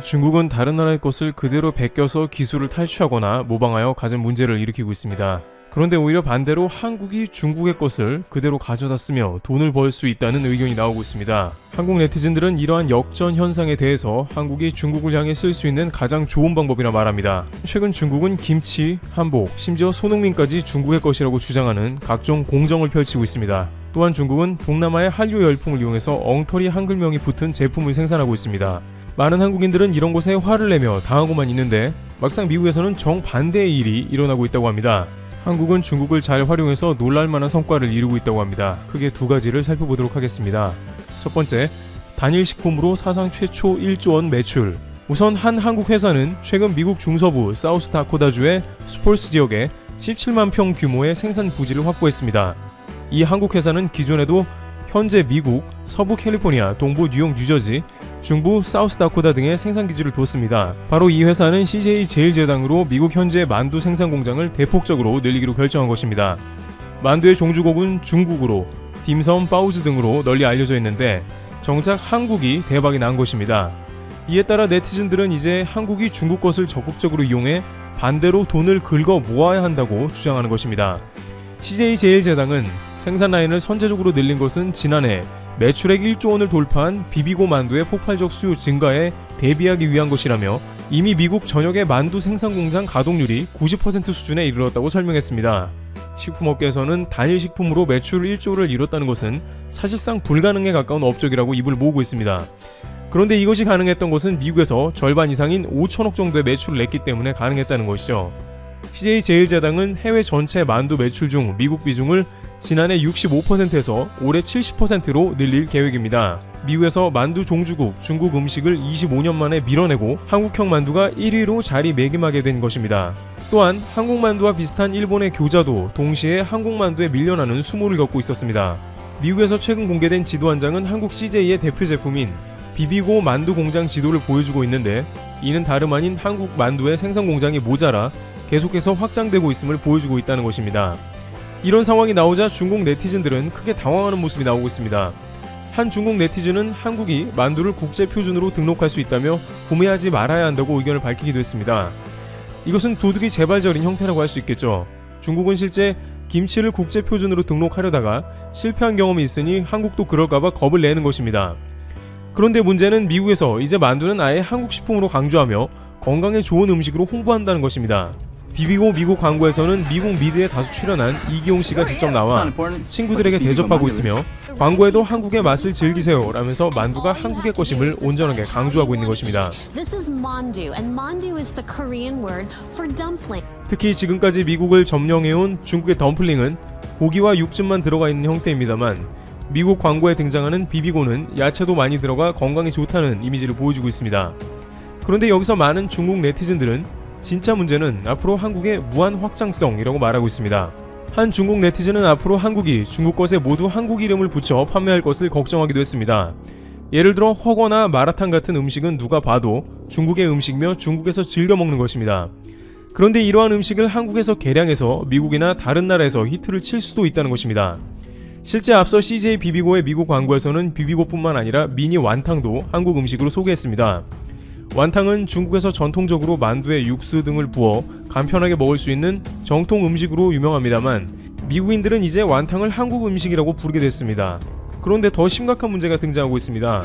중국은 다른 나라의 것을 그대로 베껴서 기술을 탈취하거나 모방하여 가진 문제를 일으키고 있습니다. 그런데 오히려 반대로 한국이 중국의 것을 그대로 가져다 쓰며 돈을 벌 수 있다는 의견이 나오고 있습니다. 한국 네티즌들은 이러한 역전 현상에 대해서 한국이 중국을 향해 쓸 수 있는 가장 좋은 방법이라 말합니다. 최근 중국은 김치, 한복, 심지어 손흥민까지 중국의 것이라고 주장하는 각종 공정을 펼치고 있습니다. 또한 중국은 동남아의 한류 열풍을 이용해서 엉터리 한글명이 붙은 제품을 생산하고 있습니다. 많은 한국인들은 이런 곳에 화를 내며 당하고만 있는데 막상 미국에서는 정반대의 일이 일어나고 있다고 합니다. 한국은 중국을 잘 활용해서 놀랄만한 성과를 이루고 있다고 합니다. 크게 두 가지를 살펴보도록 하겠습니다. 첫 번째, 단일 식품으로 사상 최초 1조 원 매출. 우선 한 한국 회사는 최근 미국 중서부 사우스다코다주의 스폴스 지역에 17만 평 규모의 생산 부지를 확보했습니다. 이 한국 회사는 기존에도 현재 미국, 서부 캘리포니아, 동부 뉴욕, 뉴저지, 중부 사우스다코다 등의 생산기지를 뒀습니다. 바로 이 회사는 CJ 제일제당으로 미국 현재 만두 생산 공장을 대폭적으로 늘리기로 결정한 것입니다. 만두의 종주국은 중국으로, 딤섬, 바우즈 등으로 널리 알려져 있는데 정작 한국이 대박이 난 것입니다. 이에 따라 네티즌들은 이제 한국이 중국 것을 적극적으로 이용해 반대로 돈을 긁어 모아야 한다고 주장하는 것입니다. CJ 제일제당은 생산 라인을 선제적으로 늘린 것은 지난해 매출액 1조 원을 돌파한 비비고 만두의 폭발적 수요 증가에 대비하기 위한 것이라며 이미 미국 전역의 만두 생산 공장 가동률이 90% 수준에 이르렀다고 설명했습니다. 식품업계에서는 단일 식품으로 매출 1조를 이뤘다는 것은 사실상 불가능에 가까운 업적이라고 입을 모으고 있습니다. 그런데 이것이 가능했던 것은 미국에서 절반 이상인 5천억 정도의 매출을 냈기 때문에 가능했다는 것이죠. CJ 제일제당은 해외 전체 만두 매출 중 미국 비중을 지난해 65%에서 올해 70%로 늘릴 계획입니다. 미국에서 만두 종주국 중국 음식을 25년 만에 밀어내고 한국형 만두가 1위로 자리매김하게 된 것입니다. 또한 한국 만두와 비슷한 일본의 교자도 동시에 한국 만두에 밀려나는 수모를 겪고 있었습니다. 미국에서 최근 공개된 지도 한 장은 한국 CJ의 대표 제품인 비비고 만두 공장 지도를 보여주고 있는데 이는 다름 아닌 한국 만두의 생산 공장이 모자라 계속해서 확장되고 있음을 보여주고 있다는 것입니다. 이런 상황이 나오자 중국 네티즌들은 크게 당황하는 모습이 나오고 있습니다. 한 중국 네티즌은 한국이 만두를 국제 표준으로 등록할 수 있다며 구매하지 말아야 한다고 의견을 밝히기도 했습니다. 이것은 도둑이 재발절인 형태라고 할 수 있겠죠. 중국은 실제 김치를 국제 표준으로 등록하려다가 실패한 경험이 있으니 한국도 그럴까봐 겁을 내는 것입니다. 그런데 문제는 미국에서 이제 만두는 아예 한국 식품으로 강조하며 건강에 좋은 음식으로 홍보한다는 것입니다. 비비고 미국 광고에서는 미국 미드에 다수 출연한 이기용 씨가 직접 나와 친구들에게 대접하고 있으며 광고에도 한국의 맛을 즐기세요 라면서 만두가 한국의 것임을 온전하게 강조하고 있는 것입니다. 특히 지금까지 미국을 점령해온 중국의 덤플링은 고기와 육즙만 들어가 있는 형태입니다만 미국 광고에 등장하는 비비고는 야채도 많이 들어가 건강에 좋다는 이미지를 보여주고 있습니다. 그런데 여기서 많은 중국 네티즌들은 진짜 문제는 앞으로 한국의 무한 확장성이라고 말하고 있습니다. 한 중국 네티즌은 앞으로 한국이 중국 것에 모두 한국 이름을 붙여 판매할 것을 걱정하기도 했습니다. 예를 들어 허거나 마라탕 같은 음식은 누가 봐도 중국의 음식이며 중국에서 즐겨 먹는 것입니다. 그런데 이러한 음식을 한국에서 개량해서 미국이나 다른 나라에서 히트를 칠 수도 있다는 것입니다. 실제 앞서 CJ 비비고의 미국 광고에서는 비비고뿐만 아니라 미니 완탕도 한국 음식으로 소개했습니다. 완탕은 중국에서 전통적으로 만두에 육수 등을 부어 간편하게 먹을 수 있는 정통 음식으로 유명합니다만 미국인들은 이제 완탕을 한국 음식이라고 부르게 됐습니다. 그런데 더 심각한 문제가 등장하고 있습니다.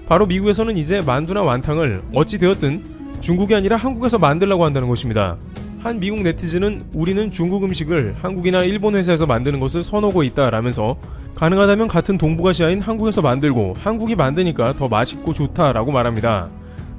바로 미국에서는 이제 만두나 완탕을 어찌되었든 중국이 아니라 한국에서 만들라고 한다는 것입니다. 한 미국 네티즌은 우리는 중국 음식을 한국이나 일본 회사에서 만드는 것을 선호하고 있다 라면서 가능하다면 같은 동북아시아인 한국에서 만들고 한국이 만드니까 더 맛있고 좋다라고 말합니다.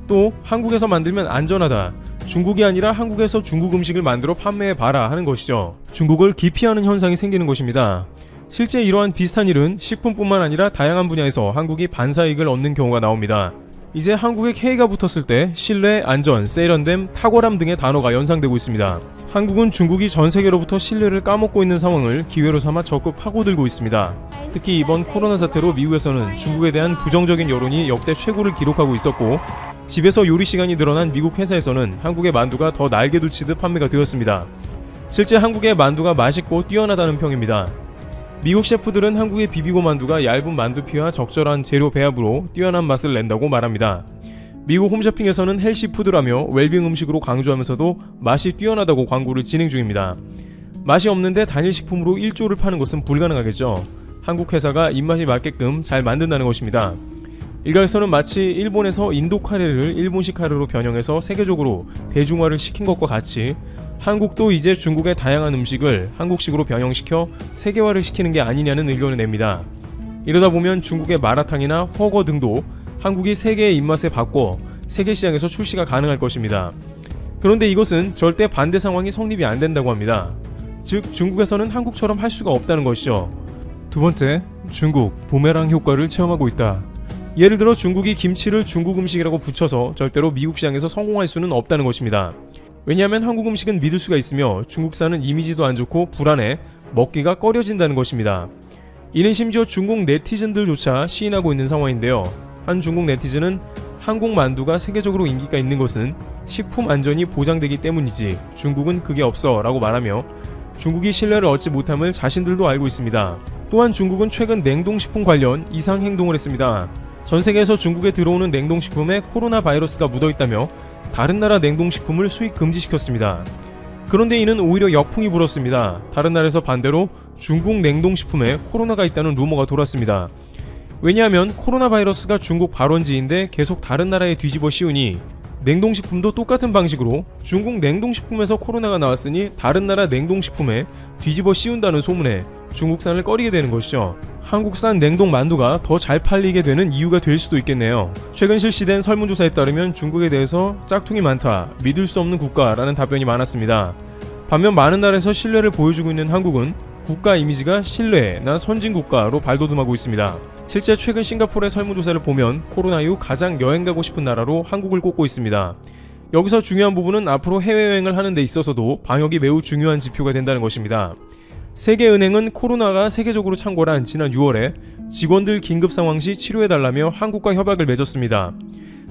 또 한국에서 만들면 안전하다. 중국이 아니라 한국에서 중국 음식을 만들어 판매해봐라 하는 것이죠. 중국을 기피하는 현상이 생기는 것입니다. 실제 이러한 비슷한 일은 식품뿐만 아니라 다양한 분야에서 한국이 반사이익을 얻는 경우가 나옵니다. 이제 한국에 K가 붙었을 때 신뢰, 안전, 세련됨, 탁월함 등의 단어가 연상되고 있습니다. 한국은 중국이 전 세계로부터 신뢰를 까먹고 있는 상황을 기회로 삼아 적극 파고들고 있습니다. 특히 이번 코로나 사태로 미국에서는 중국에 대한 부정적인 여론이 역대 최고를 기록하고 있었고 집에서 요리 시간이 늘어난 미국 회사에서는 한국의 만두가 더 날개도 치듯 판매가 되었습니다. 실제 한국의 만두가 맛있고 뛰어나다는 평입니다. 미국 셰프들은 한국의 비비고 만두가 얇은 만두피와 적절한 재료 배합으로 뛰어난 맛을 낸다고 말합니다. 미국 홈쇼핑에서는 헬시푸드라며 웰빙 음식으로 강조하면서도 맛이 뛰어나다고 광고를 진행 중입니다. 맛이 없는데 단일식품으로 1조를 파는 것은 불가능하겠죠. 한국 회사가 입맛에 맞게끔 잘 만든다는 것입니다. 일각에서는 마치 일본에서 인도 카레를 일본식 카레로 변형해서 세계적으로 대중화를 시킨 것과 같이 한국도 이제 중국의 다양한 음식을 한국식으로 변형시켜 세계화를 시키는 게 아니냐는 의견을 냅니다. 이러다 보면 중국의 마라탕이나 훠궈 등도 한국이 세계의 입맛에 바꿔 세계 시장에서 출시가 가능할 것입니다. 그런데 이것은 절대 반대 상황이 성립이 안 된다고 합니다. 즉 중국에서는 한국처럼 할 수가 없다는 것이죠. 두 번째, 중국 부메랑 효과를 체험하고 있다. 예를 들어 중국이 김치를 중국 음식이라고 붙여서 절대로 미국 시장에서 성공할 수는 없다는 것입니다. 왜냐하면 한국 음식은 믿을 수가 있으며 중국산은 이미지도 안 좋고 불안해 먹기가 꺼려진다는 것입니다. 이는 심지어 중국 네티즌들조차 시인하고 있는 상황인데요. 한 중국 네티즌은 한국 만두가 세계적으로 인기가 있는 것은 식품 안전이 보장되기 때문이지 중국은 그게 없어 라고 말하며 중국이 신뢰를 얻지 못함을 자신들도 알고 있습니다. 또한 중국은 최근 냉동식품 관련 이상 행동을 했습니다. 전 세계에서 중국에 들어오는 냉동식품에 코로나 바이러스가 묻어있다며 다른 나라 냉동식품을 수입 금지시켰습니다. 그런데 이는 오히려 역풍이 불었습니다. 다른 나라에서 반대로 중국 냉동식품에 코로나가 있다는 루머가 돌았습니다. 왜냐하면 코로나 바이러스가 중국 발원지인데 계속 다른 나라에 뒤집어 씌우니 냉동식품도 똑같은 방식으로 중국 냉동식품에서 코로나가 나왔으니 다른 나라 냉동식품에 뒤집어 씌운다는 소문에 중국산을 꺼리게 되는 것이죠. 한국산 냉동 만두가 더 잘 팔리게 되는 이유가 될 수도 있겠네요. 최근 실시된 설문조사에 따르면 중국에 대해서 짝퉁이 많다, 믿을 수 없는 국가라는 답변이 많았습니다. 반면 많은 나라에서 신뢰를 보여주고 있는 한국은 국가 이미지가 신뢰나 선진국가로 발돋움하고 있습니다. 실제 최근 싱가포르의 설문조사를 보면 코로나 이후 가장 여행 가고 싶은 나라로 한국을 꼽고 있습니다. 여기서 중요한 부분은 앞으로 해외여행을 하는 데 있어서도 방역이 매우 중요한 지표가 된다는 것입니다. 세계은행은 코로나가 세계적으로 창궐한 지난 6월에 직원들 긴급 상황 시 치료해달라며 한국과 협약을 맺었습니다.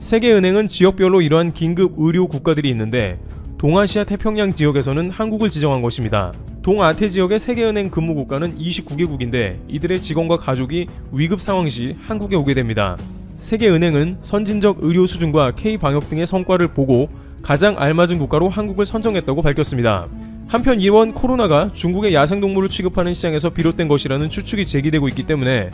세계은행은 지역별로 이러한 긴급 의료 국가들이 있는데 동아시아 태평양 지역에서는 한국을 지정한 것입니다. 동아태 지역의 세계은행 근무 국가는 29개국인데 이들의 직원과 가족이 위급 상황 시 한국에 오게 됩니다. 세계은행은 선진적 의료 수준과 K방역 등의 성과를 보고 가장 알맞은 국가로 한국을 선정했다고 밝혔습니다. 한편 이번 코로나가 중국의 야생동물을 취급하는 시장에서 비롯된 것이라는 추측이 제기되고 있기 때문에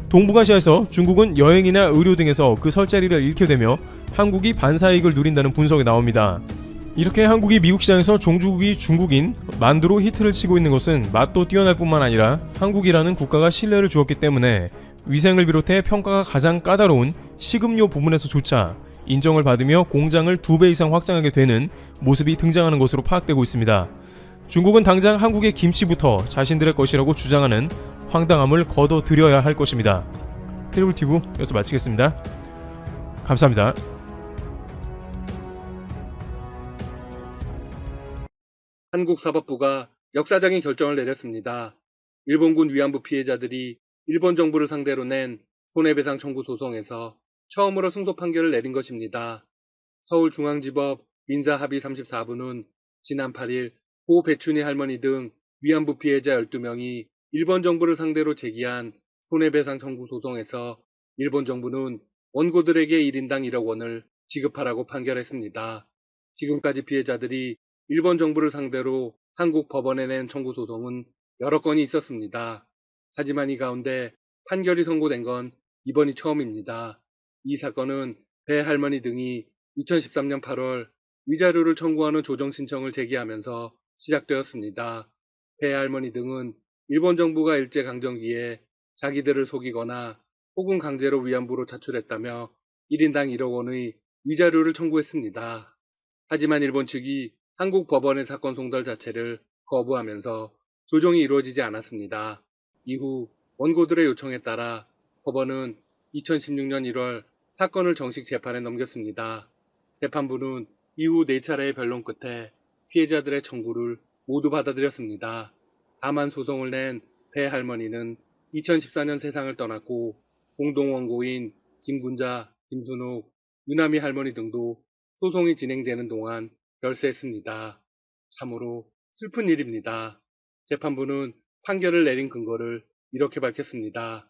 동북아시아에서 중국은 여행이나 의료 등에서 그 설 자리를 잃게 되며 한국이 반사이익을 누린다는 분석이 나옵니다. 이렇게 한국이 미국 시장에서 종주국이 중국인 만두로 히트를 치고 있는 것은 맛도 뛰어날 뿐만 아니라 한국이라는 국가가 신뢰를 주었기 때문에 위생을 비롯해 평가가 가장 까다로운 식음료 부문에서조차 인정을 받으며 공장을 2배 이상 확장하게 되는 모습이 등장하는 것으로 파악되고 있습니다. 중국은 당장 한국의 김치부터 자신들의 것이라고 주장하는 황당함을 거둬들여야 할 것입니다. 트리블티브 여기서 마치겠습니다. 감사합니다. 한국사법부가 역사적인 결정을 내렸습니다. 일본군 위안부 피해자들이 일본 정부를 상대로 낸 손해배상 청구 소송에서 처음으로 승소 판결을 내린 것입니다. 서울중앙지법 민사합의 34부는 지난 8일 고 배춘희 할머니 등 위안부 피해자 12명이 일본 정부를 상대로 제기한 손해배상 청구 소송에서 일본 정부는 원고들에게 1인당 1억 원을 지급하라고 판결했습니다. 지금까지 피해자들이 일본 정부를 상대로 한국 법원에 낸 청구 소송은 여러 건이 있었습니다. 하지만 이 가운데 판결이 선고된 건 이번이 처음입니다. 이 사건은 배 할머니 등이 2013년 8월 위자료를 청구하는 조정 신청을 제기하면서 시작되었습니다. 배 할머니 등은 일본 정부가 일제강점기에 자기들을 속이거나 혹은 강제로 위안부로 차출했다며 1인당 1억 원의 위자료를 청구했습니다. 하지만 일본 측이 한국 법원의 사건 송달 자체를 거부하면서 조정이 이루어지지 않았습니다. 이후 원고들의 요청에 따라 법원은 2016년 1월 사건을 정식 재판에 넘겼습니다. 재판부는 이후 4차례의 변론 끝에 피해자들의 청구를 모두 받아들였습니다. 다만 소송을 낸 배 할머니는 2014년 세상을 떠났고 공동원고인 김군자, 김순욱, 유나미 할머니 등도 소송이 진행되는 동안 별세했습니다. 참으로 슬픈 일입니다. 재판부는 판결을 내린 근거를 이렇게 밝혔습니다.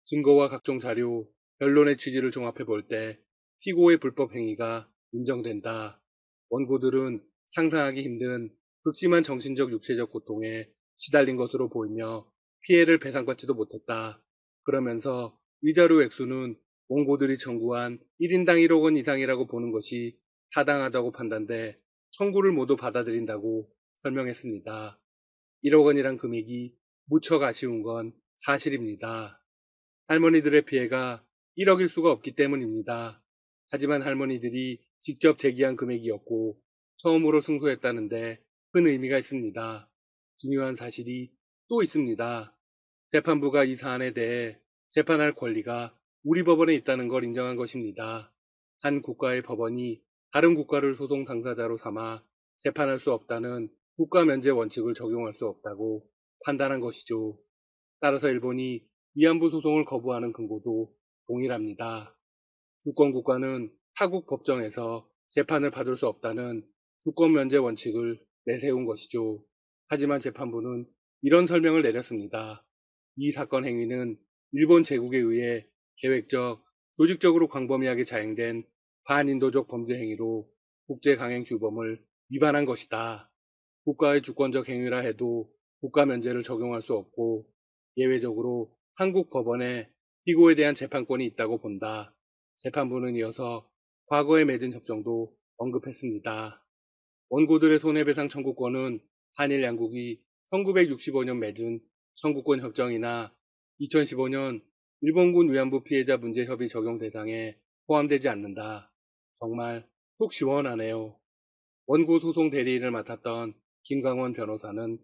증거와 각종 자료, 변론의 취지를 종합해 볼 때 피고의 불법 행위가 인정된다. 원고들은 상상하기 힘든 극심한 정신적 육체적 고통에 시달린 것으로 보이며 피해를 배상받지도 못했다. 그러면서 위자료 액수는 원고들이 청구한 1인당 1억 원 이상이라고 보는 것이 타당하다고 판단돼 청구를 모두 받아들인다고 설명했습니다. 1억 원이란 금액이 무척 아쉬운 건 사실입니다. 할머니들의 피해가 1억일 수가 없기 때문입니다. 하지만 할머니들이 직접 제기한 금액이었고 처음으로 승소했다는데 큰 의미가 있습니다. 중요한 사실이 또 있습니다. 재판부가 이 사안에 대해 재판할 권리가 우리 법원에 있다는 걸 인정한 것입니다. 한 국가의 법원이 다른 국가를 소송 당사자로 삼아 재판할 수 없다는 국가 면제 원칙을 적용할 수 없다고 판단한 것이죠. 따라서 일본이 위안부 소송을 거부하는 근거도 동일합니다. 주권국가는 타국 법정에서 재판을 받을 수 없다는 주권 면제 원칙을 내세운 것이죠. 하지만 재판부는 이런 설명을 내렸습니다. 이 사건 행위는 일본 제국에 의해 계획적, 조직적으로 광범위하게 자행된 반인도적 범죄 행위로 국제강행규범을 위반한 것이다. 국가의 주권적 행위라 해도 국가 면제를 적용할 수 없고 예외적으로 한국 법원에 피고에 대한 재판권이 있다고 본다. 재판부는 이어서 과거에 맺은 협정도 언급했습니다. 원고들의 손해배상 청구권은 한일 양국이 1965년 맺은 청구권 협정이나 2015년 일본군 위안부 피해자 문제 협의 적용 대상에 포함되지 않는다. 정말 속 시원하네요. 원고 소송 대리인을 맡았던 김광원 변호사는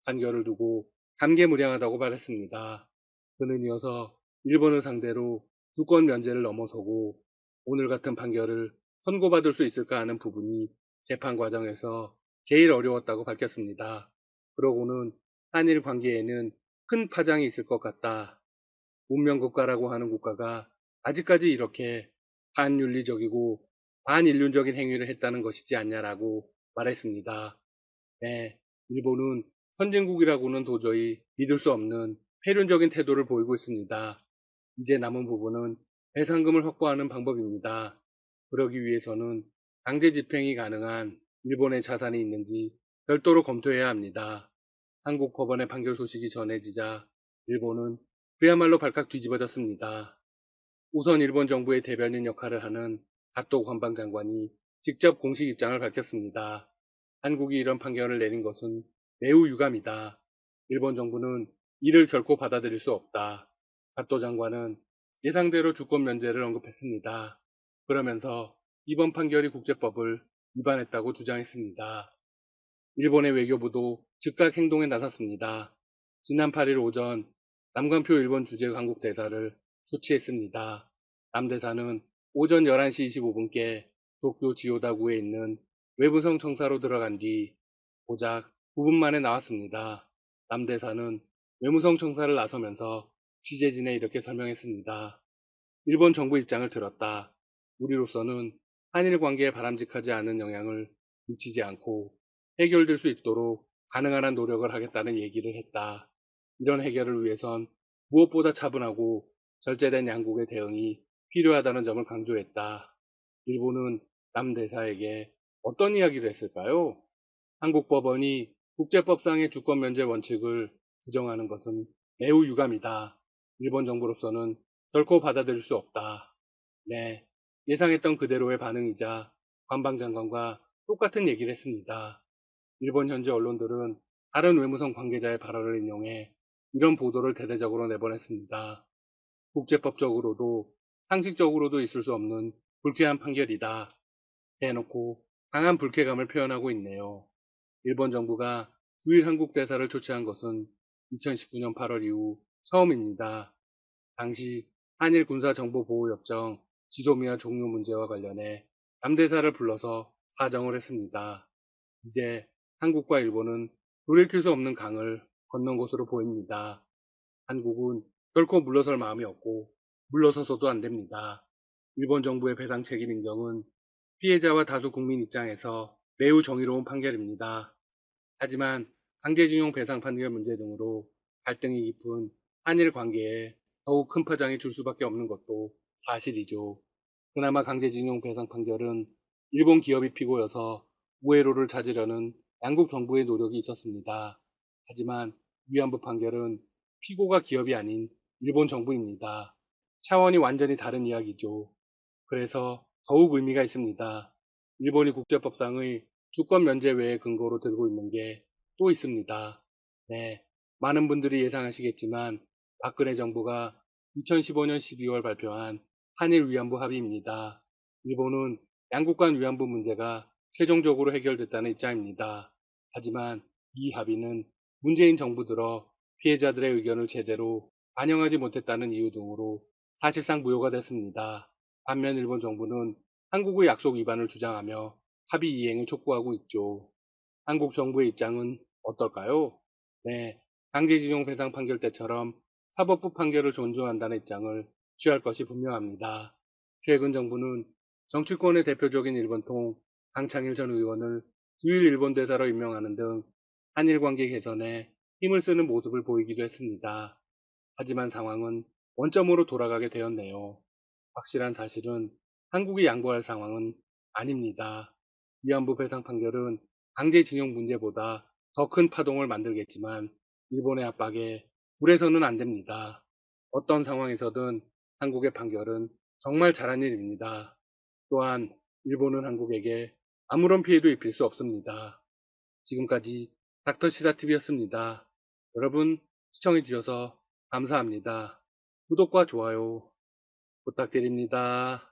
판결을 두고 감개무량하다고 말했습니다. 그는 이어서 일본을 상대로 주권 면제를 넘어서고 오늘 같은 판결을 선고받을 수 있을까 하는 부분이 재판 과정에서 제일 어려웠다고 밝혔습니다. 그러고는 한일 관계에는 큰 파장이 있을 것 같다. 문명국가라고 하는 국가가 아직까지 이렇게 반윤리적이고 반인륜적인 행위를 했다는 것이지 않냐라고 말했습니다. 네, 일본은 선진국이라고는 도저히 믿을 수 없는 폐륜적인 태도를 보이고 있습니다. 이제 남은 부분은 배상금을 확보하는 방법입니다. 그러기 위해서는 강제 집행이 가능한 일본의 자산이 있는지 별도로 검토해야 합니다. 한국 법원의 판결 소식이 전해지자 일본은 그야말로 발칵 뒤집어졌습니다. 우선 일본 정부의 대변인 역할을 하는 가토 관방장관이 직접 공식 입장을 밝혔습니다. 한국이 이런 판결을 내린 것은 매우 유감이다. 일본 정부는 이를 결코 받아들일 수 없다. 가토 장관은 예상대로 주권 면제를 언급했습니다. 그러면서 이번 판결이 국제법을 위반했다고 주장했습니다. 일본의 외교부도 즉각 행동에 나섰습니다. 지난 8일 오전 남관표 일본 주재 한국 대사를 조치했습니다. 남 대사는 오전 11시 25분께 도쿄 지오다구에 있는 외부성 청사로 들어간 뒤 고작 9분 만에 나왔습니다. 남 대사는 외무성 청사를 나서면서 취재진에 이렇게 설명했습니다. 일본 정부 입장을 들었다. 우리로서는 한일 관계에 바람직하지 않은 영향을 미치지 않고 해결될 수 있도록 가능한 한 노력을 하겠다는 얘기를 했다. 이런 해결을 위해선 무엇보다 차분하고 절제된 양국의 대응이 필요하다는 점을 강조했다. 일본은 남 대사에게 어떤 이야기를 했을까요? 한국 법원이 국제법상의 주권 면제 원칙을 부정하는 것은 매우 유감이다. 일본 정부로서는 결코 받아들일 수 없다. 네, 예상했던 그대로의 반응이자 관방장관과 똑같은 얘기를 했습니다. 일본 현지 언론들은 다른 외무성 관계자의 발언을 인용해 이런 보도를 대대적으로 내보냈습니다. 국제법적으로도 상식적으로도 있을 수 없는 불쾌한 판결이다. 대놓고 강한 불쾌감을 표현하고 있네요. 일본 정부가 주일 한국 대사를 초치한 것은 2019년 8월 이후 처음입니다. 당시 한일 군사정보보호협정 지소미아 종료 문제와 관련해 남대사를 불러서 사정을 했습니다. 이제 한국과 일본은 돌이킬 수 없는 강을 건넌 것으로 보입니다. 한국은 결코 물러설 마음이 없고 물러서서도 안 됩니다. 일본 정부의 배상 책임 인정은 피해자와 다수 국민 입장에서 매우 정의로운 판결입니다. 하지만 강제징용 배상 판결 문제 등으로 갈등이 깊은 한일 관계에 더욱 큰 파장이 줄 수밖에 없는 것도 사실이죠. 그나마 강제징용 배상 판결은 일본 기업이 피고여서 우회로를 찾으려는 양국 정부의 노력이 있었습니다. 하지만 위안부 판결은 피고가 기업이 아닌 일본 정부입니다. 차원이 완전히 다른 이야기죠. 그래서 더욱 의미가 있습니다. 일본이 국제법상의 주권 면제 외의 근거로 들고 있는 게 또 있습니다. 네, 많은 분들이 예상하시겠지만 박근혜 정부가 2015년 12월 발표한 한일 위안부 합의입니다. 일본은 양국 간 위안부 문제가 최종적으로 해결됐다는 입장입니다. 하지만 이 합의는 문재인 정부 들어 피해자들의 의견을 제대로 반영하지 못했다는 이유 등으로 사실상 무효가 됐습니다. 반면 일본 정부는 한국의 약속 위반을 주장하며 합의 이행을 촉구하고 있죠. 한국 정부의 입장은 어떨까요? 네, 강제징용 배상 판결 때처럼 사법부 판결을 존중한다는 입장을 취할 것이 분명합니다. 최근 정부는 정치권의 대표적인 일본통 강창일 전 의원을 주일 일본 대사로 임명하는 등 한일 관계 개선에 힘을 쓰는 모습을 보이기도 했습니다. 하지만 상황은 원점으로 돌아가게 되었네요. 확실한 사실은 한국이 양보할 상황은 아닙니다. 위안부 배상 판결은 강제징용 문제보다 더 큰 파동을 만들겠지만 일본의 압박에 불에서는 안 됩니다. 어떤 상황에서든 한국의 판결은 정말 잘한 일입니다. 또한 일본은 한국에게 아무런 피해도 입힐 수 없습니다. 지금까지 닥터시사TV였습니다. 여러분 시청해주셔서 감사합니다. 구독과 좋아요 부탁드립니다.